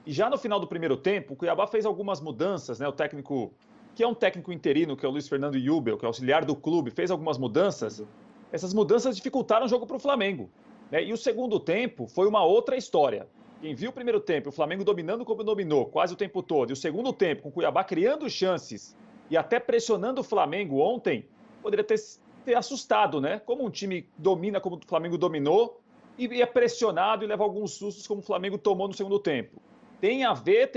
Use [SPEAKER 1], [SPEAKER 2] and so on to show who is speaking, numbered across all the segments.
[SPEAKER 1] E já no final do primeiro tempo, o Cuiabá fez algumas mudanças, né? O técnico, que é um técnico interino, que é o Luiz Fernando Jubel, que é auxiliar do clube, fez algumas mudanças. Essas mudanças dificultaram o jogo para o Flamengo, né? E o segundo tempo foi uma outra história. Quem viu o primeiro tempo, o Flamengo dominando como dominou quase o tempo todo, e o segundo tempo, com o Cuiabá criando chances e até pressionando o Flamengo ontem, poderia ter assustado, né? Como um time domina como o Flamengo dominou e é pressionado e leva alguns sustos como o Flamengo tomou no segundo tempo. Tem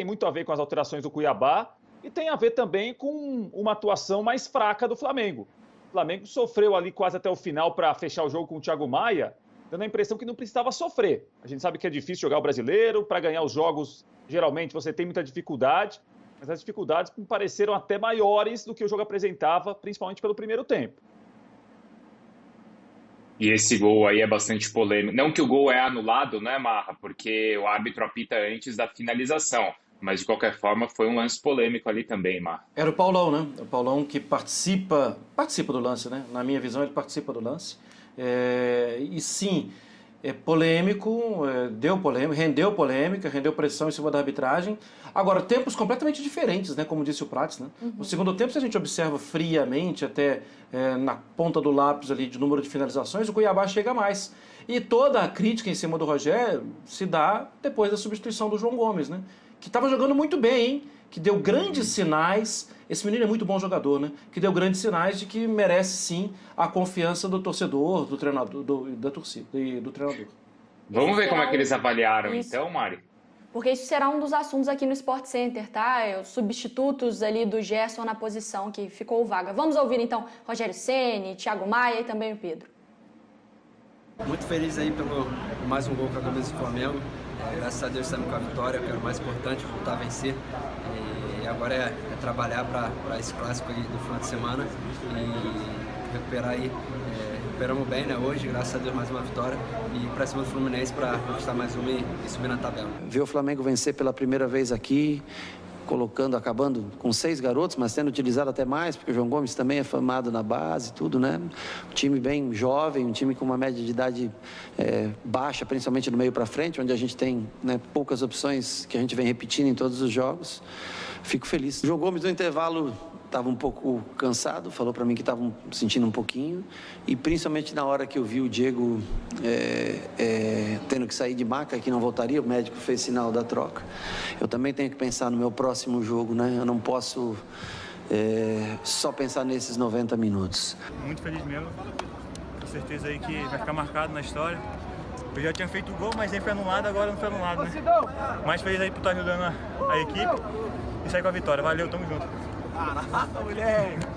[SPEAKER 1] muito a ver com as alterações do Cuiabá e tem a ver também com uma atuação mais fraca do Flamengo. O Flamengo sofreu ali quase até o final para fechar o jogo com o Thiago Maia, dando a impressão que não precisava sofrer. A gente sabe que é difícil jogar o brasileiro, para ganhar os jogos, geralmente você tem muita dificuldade, mas as dificuldades me pareceram até maiores do que o jogo apresentava, principalmente pelo primeiro tempo.
[SPEAKER 2] E esse gol aí é bastante polêmico. Não que o gol é anulado, né, Marra? Porque o árbitro apita antes da finalização. Mas, de qualquer forma, foi um lance polêmico ali também, Marra.
[SPEAKER 3] Era o Paulão, né? O Paulão que participa do lance, né? Na minha visão, ele participa do lance. E sim, é polêmico, rendeu polêmica, rendeu pressão em cima da arbitragem. Agora, tempos completamente diferentes, né? Como disse o Prats, né? No segundo tempo, se a gente observa friamente, até na ponta do lápis ali de número de finalizações, o Cuiabá chega mais. E toda a crítica em cima do Rogério se dá depois da substituição do João Gomes, né? Que estava jogando muito bem, hein? Que deu grandes sinais. Esse menino é muito bom jogador, né? Que deu grandes sinais de que merece sim a confiança do torcedor, do treinador, da torcida e do treinador.
[SPEAKER 2] Vamos ver como é que eles avaliaram então, Mari?
[SPEAKER 4] Porque isso será um dos assuntos aqui no Sport Center, tá? Os substitutos ali do Gerson na posição que ficou vaga. Vamos ouvir então Rogério Ceni, Thiago Maia e também o Pedro.
[SPEAKER 5] Muito feliz aí pelo mais um gol com a camisa do Flamengo. Graças a Deus estamos com a vitória, que era o mais importante, voltar a vencer. E agora é trabalhar para esse clássico aí do final de semana e recuperar aí. Recuperamos bem, né, hoje, graças a Deus mais uma vitória. E para cima do Fluminense para conquistar mais uma e subir na tabela.
[SPEAKER 6] Ver o Flamengo vencer pela primeira vez aqui, acabando com 6 garotos, mas tendo utilizado até mais, porque o João Gomes também é formado na base, tudo, né? Um time bem jovem, um time com uma média de idade baixa, principalmente do meio para frente, onde a gente tem, né, poucas opções que a gente vem repetindo em todos os jogos. Fico feliz. O João Gomes, no intervalo, estava um pouco cansado, falou para mim que estava sentindo um pouquinho, e principalmente na hora que eu vi o Diego tendo que sair de maca, que não voltaria, o médico fez sinal da troca. Eu também tenho que pensar no meu próximo jogo, né? Eu não posso só pensar nesses 90 minutos.
[SPEAKER 7] Muito feliz mesmo, com certeza aí que vai ficar marcado na história. Eu já tinha feito o gol, mas nem foi anulado, agora não foi anulado, né? Mais feliz aí por estar ajudando a equipe e sair com a vitória. Valeu, tamo junto.
[SPEAKER 5] Caraca, moleque!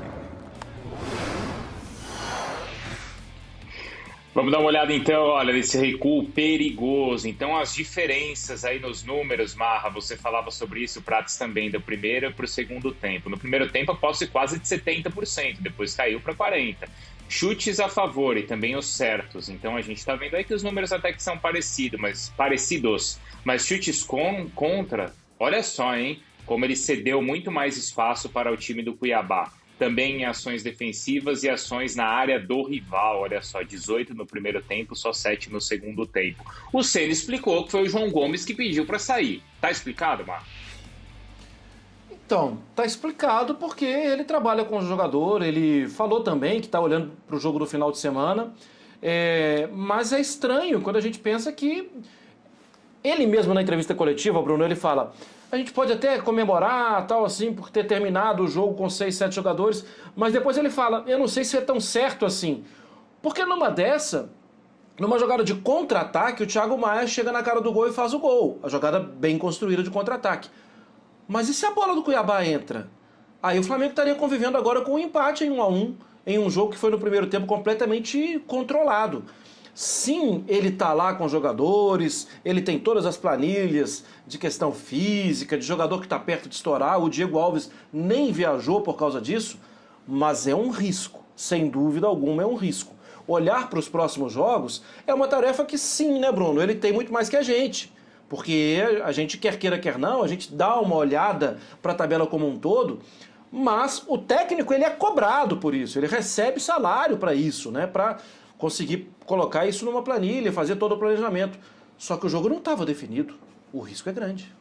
[SPEAKER 2] Vamos dar uma olhada então, olha, nesse recuo perigoso. Então as diferenças aí nos números, Marra, você falava sobre isso, o Prats também, do primeiro para o segundo tempo. No primeiro tempo a posse quase de 70%, depois caiu para 40%. Chutes a favor e também os certos. Então a gente está vendo aí que os números até que são parecidos, mas chutes contra, olha só, hein? Como ele cedeu muito mais espaço para o time do Cuiabá. Também em ações defensivas e ações na área do rival. Olha só, 18 no primeiro tempo, só 7 no segundo tempo. O Ceni explicou que foi o João Gomes que pediu para sair. Tá explicado, Marcos?
[SPEAKER 3] Então, tá explicado porque ele trabalha com o jogador, ele falou também que está olhando para o jogo do final de semana, mas é estranho quando a gente pensa que ele mesmo na entrevista coletiva, Bruno, ele fala: a gente pode até comemorar, tal assim, por ter terminado o jogo com 6, 7 jogadores, mas depois ele fala: eu não sei se é tão certo assim. Porque numa jogada de contra-ataque, o Thiago Maia chega na cara do gol e faz o gol. A jogada bem construída de contra-ataque. Mas e se a bola do Cuiabá entra? Aí o Flamengo estaria convivendo agora com um empate em 1-1, em um jogo que foi no primeiro tempo completamente controlado. Sim, ele está lá com os jogadores, ele tem todas as planilhas de questão física, de jogador que está perto de estourar. O Diego Alves nem viajou por causa disso, mas é um risco, sem dúvida alguma é um risco. Olhar para os próximos jogos é uma tarefa que sim, né, Bruno? Ele tem muito mais que a gente, porque a gente quer queira, quer não, a gente dá uma olhada para a tabela como um todo, mas o técnico ele é cobrado por isso, ele recebe salário para isso, né, para conseguir colocar isso numa planilha, fazer todo o planejamento. Só que o jogo não estava definido. O risco é grande.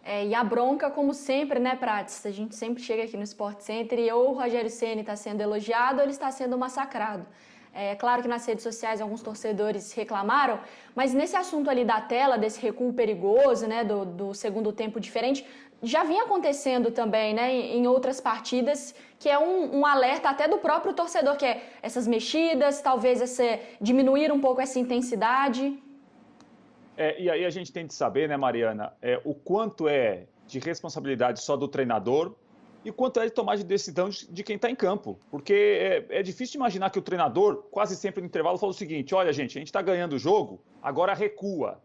[SPEAKER 4] E a bronca, como sempre, né, Prates? A gente sempre chega aqui no Sport Center e ou o Rogério Ceni está sendo elogiado ou ele está sendo massacrado. É claro que nas redes sociais alguns torcedores reclamaram, mas nesse assunto ali da tela, desse recuo perigoso, né, do segundo tempo diferente, já vinha acontecendo também, né, em outras partidas, que é um alerta até do próprio torcedor, que é essas mexidas, talvez diminuir um pouco essa intensidade.
[SPEAKER 1] E aí a gente tem de saber, né, Mariana, o quanto é de responsabilidade só do treinador e quanto é de tomar de decisão de quem está em campo. Porque é difícil de imaginar que o treinador, quase sempre no intervalo, fala o seguinte: olha, gente, a gente está ganhando o jogo, agora recua.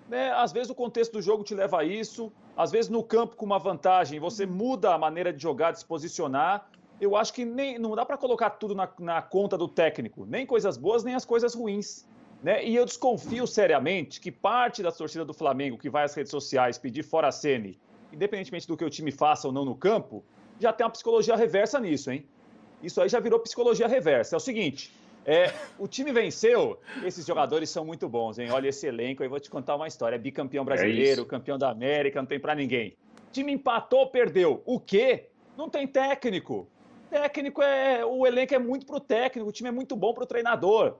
[SPEAKER 1] Né? Às vezes o contexto do jogo te leva a isso, às vezes no campo com uma vantagem você muda a maneira de jogar, de se posicionar. Eu acho que não dá para colocar tudo na conta do técnico, nem coisas boas, nem as coisas ruins. Né? E eu desconfio seriamente que parte da torcida do Flamengo que vai às redes sociais pedir fora a Ceni, independentemente do que o time faça ou não no campo, já tem uma psicologia reversa nisso, hein? Isso aí já virou psicologia reversa. É o seguinte, o time venceu, esses jogadores são muito bons, hein? Olha esse elenco, eu vou te contar uma história. É bicampeão brasileiro, campeão da América, não tem pra ninguém. O time empatou, perdeu. O quê? Não tem técnico. O elenco é muito pro técnico, o time é muito bom pro treinador.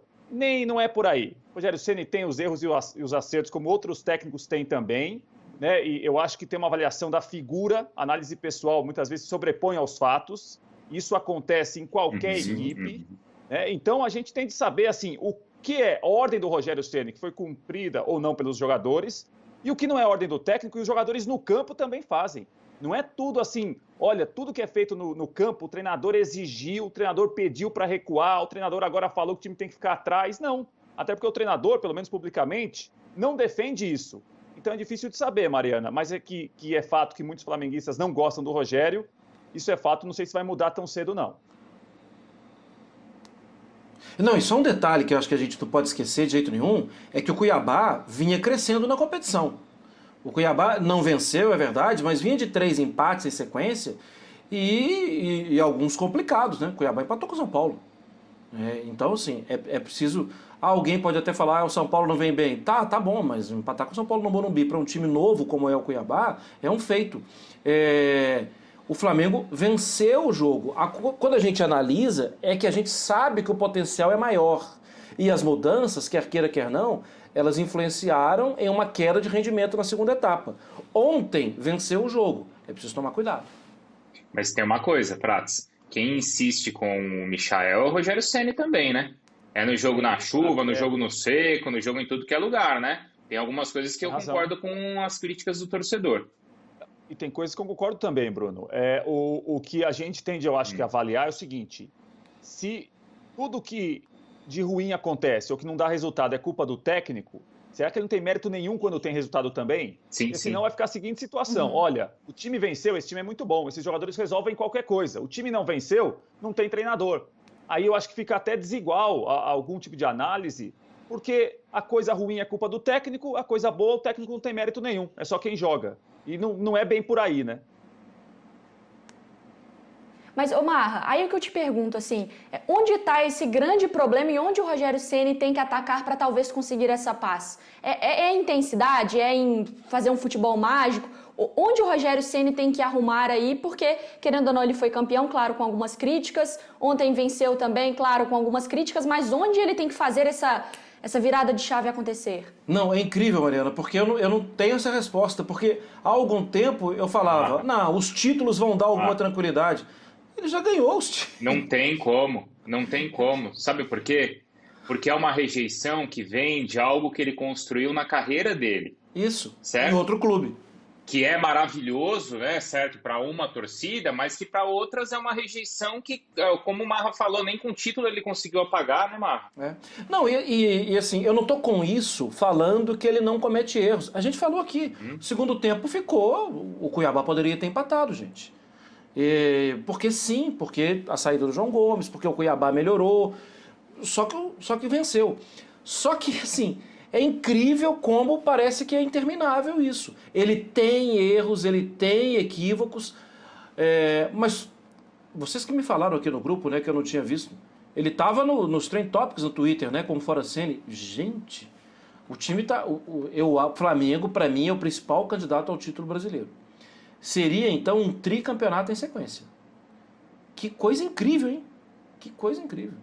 [SPEAKER 1] Não é por aí. O Rogério Ceni tem os erros e os acertos, como outros técnicos têm também. Né? E eu acho que tem uma avaliação da figura, análise pessoal muitas vezes sobrepõe aos fatos. Isso acontece em qualquer equipe. Né? Então a gente tem de saber assim, o que é a ordem do Rogério Ceni, que foi cumprida ou não pelos jogadores, e o que não é a ordem do técnico, e os jogadores no campo também fazem. Não é tudo assim, olha, tudo que é feito no campo, o treinador exigiu, o treinador pediu para recuar, o treinador agora falou que o time tem que ficar atrás. Não, até porque o treinador, pelo menos publicamente, não defende isso. Então é difícil de saber, Mariana, mas é que é fato que muitos flamenguistas não gostam do Rogério. Isso é fato, não sei se vai mudar tão cedo, não.
[SPEAKER 3] Não, e só um detalhe que eu acho que a gente não pode esquecer de jeito nenhum, é que o Cuiabá vinha crescendo na competição. O Cuiabá não venceu, é verdade, mas vinha de 3 empates em sequência e alguns complicados, né? O Cuiabá empatou com o São Paulo. Então, assim, é preciso... Alguém pode até falar, o São Paulo não vem bem. Tá bom, mas empatar com o São Paulo no Morumbi para um time novo como é o Cuiabá é um feito. O Flamengo venceu o jogo. Quando a gente analisa, é que a gente sabe que o potencial é maior. E as mudanças, quer queira, quer não, elas influenciaram em uma queda de rendimento na segunda etapa. Ontem venceu o jogo. É preciso tomar cuidado.
[SPEAKER 2] Mas tem uma coisa, Prats. Quem insiste com o Michael é o Rogério Ceni também, né? É no jogo na chuva, no jogo no seco, no jogo em tudo que é lugar, né? Tem algumas coisas que eu concordo com as críticas do torcedor.
[SPEAKER 1] E tem coisas que eu concordo também, Bruno. O que a gente tem de, eu acho, que avaliar é o seguinte: se tudo que de ruim acontece ou que não dá resultado é culpa do técnico, será que ele não tem mérito nenhum quando tem resultado também?
[SPEAKER 2] Sim,
[SPEAKER 1] porque senão vai ficar a seguinte situação: olha, o time venceu, esse time é muito bom, esses jogadores resolvem qualquer coisa. O time não venceu, não tem treinador. Aí eu acho que fica até desigual a algum tipo de análise, porque a coisa ruim é culpa do técnico, a coisa boa o técnico não tem mérito nenhum, é só quem joga. E não é bem por aí, né?
[SPEAKER 4] Mas, Marra, aí o que eu te pergunto, assim, onde está esse grande problema e onde o Rogério Ceni tem que atacar para talvez conseguir essa paz? É em intensidade? É em fazer um futebol mágico? Onde o Rogério Ceni tem que arrumar aí? Porque, querendo ou não, ele foi campeão, claro, com algumas críticas. Ontem venceu também, claro, com algumas críticas. Mas onde ele tem que fazer essa virada de chave acontecer?
[SPEAKER 3] Não, é incrível, Mariana, porque eu não tenho essa resposta. Porque há algum tempo eu falava, não, os títulos vão dar alguma tranquilidade. Ele já ganhou os títulos.
[SPEAKER 2] Não tem como. Sabe por quê? Porque é uma rejeição que vem de algo que ele construiu na carreira dele.
[SPEAKER 3] Isso,
[SPEAKER 2] certo?
[SPEAKER 3] Em outro clube.
[SPEAKER 2] Que é maravilhoso, né, certo, para uma torcida, mas que para outras é uma rejeição que, como o Marra falou, nem com o título ele conseguiu apagar, né, Marra?
[SPEAKER 3] Não, e assim, eu não tô com isso falando que ele não comete erros. A gente falou aqui, segundo tempo ficou, o Cuiabá poderia ter empatado, gente. Porque sim, porque a saída do João Gomes, porque o Cuiabá melhorou, só que venceu. Só que, assim... É incrível como parece que é interminável isso. Ele tem erros, ele tem equívocos, mas vocês que me falaram aqui no grupo, né, que eu não tinha visto, ele estava nos Trend Topics no Twitter, né, como fora Ceni. Gente, O time tá. O Flamengo, para mim, é o principal candidato ao título brasileiro. Seria, então, um tricampeonato em sequência. Que coisa incrível, hein? Que coisa incrível.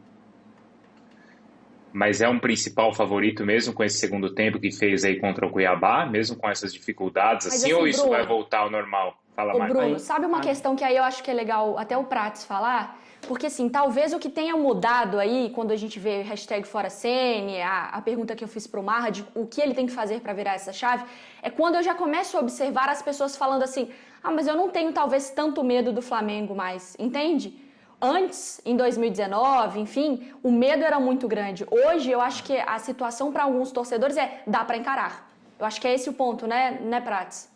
[SPEAKER 2] Mas é um principal favorito mesmo com esse segundo tempo que fez aí contra o Cuiabá, mesmo com essas dificuldades,
[SPEAKER 4] Mas,
[SPEAKER 2] assim,
[SPEAKER 4] assim,
[SPEAKER 2] ou isso
[SPEAKER 4] Bruno,
[SPEAKER 2] vai voltar ao normal? Fala,
[SPEAKER 4] Ô,
[SPEAKER 2] Mari.
[SPEAKER 4] Bruno, sabe uma questão que aí eu acho que é legal até o Prates falar? Porque, assim, talvez o que tenha mudado aí, quando a gente vê hashtag Fora Sene, a pergunta que eu fiz pro Marra, de o que ele tem que fazer para virar essa chave, é quando eu já começo a observar as pessoas falando assim, mas eu não tenho talvez tanto medo do Flamengo mais, entende? Antes, em 2019, enfim, o medo era muito grande. Hoje, eu acho que a situação para alguns torcedores dá para encarar. Eu acho que é esse o ponto, né, Prates?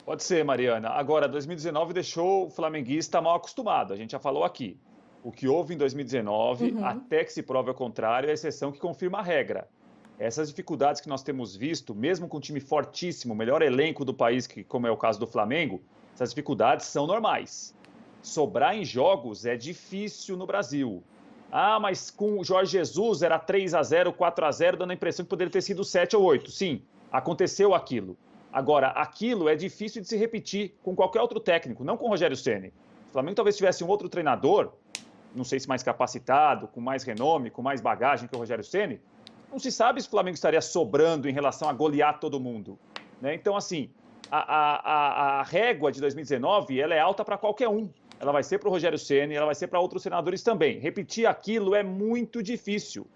[SPEAKER 1] Pode ser, Mariana. Agora, 2019 deixou o flamenguista mal acostumado. A gente já falou aqui. O que houve em 2019, até que se prove ao contrário, é a exceção que confirma a regra. Essas dificuldades que nós temos visto, mesmo com um time fortíssimo, o melhor elenco do país, como é o caso do Flamengo, essas dificuldades são normais. Sobrar em jogos é difícil no Brasil. Mas com o Jorge Jesus era 3-0, 4-0, dando a impressão que poderia ter sido 7 ou 8. Sim, aconteceu aquilo. Agora, aquilo é difícil de se repetir com qualquer outro técnico, não com o Rogério Ceni. O Flamengo talvez tivesse um outro treinador, não sei se mais capacitado, com mais renome, com mais bagagem que o Rogério Ceni. Não se sabe se o Flamengo estaria sobrando em relação a golear todo mundo, né? Então, assim, a régua de 2019 ela é alta para qualquer um. Ela vai ser para o Rogério Ceni, ela vai ser para outros treinadores também. Repetir aquilo é muito difícil.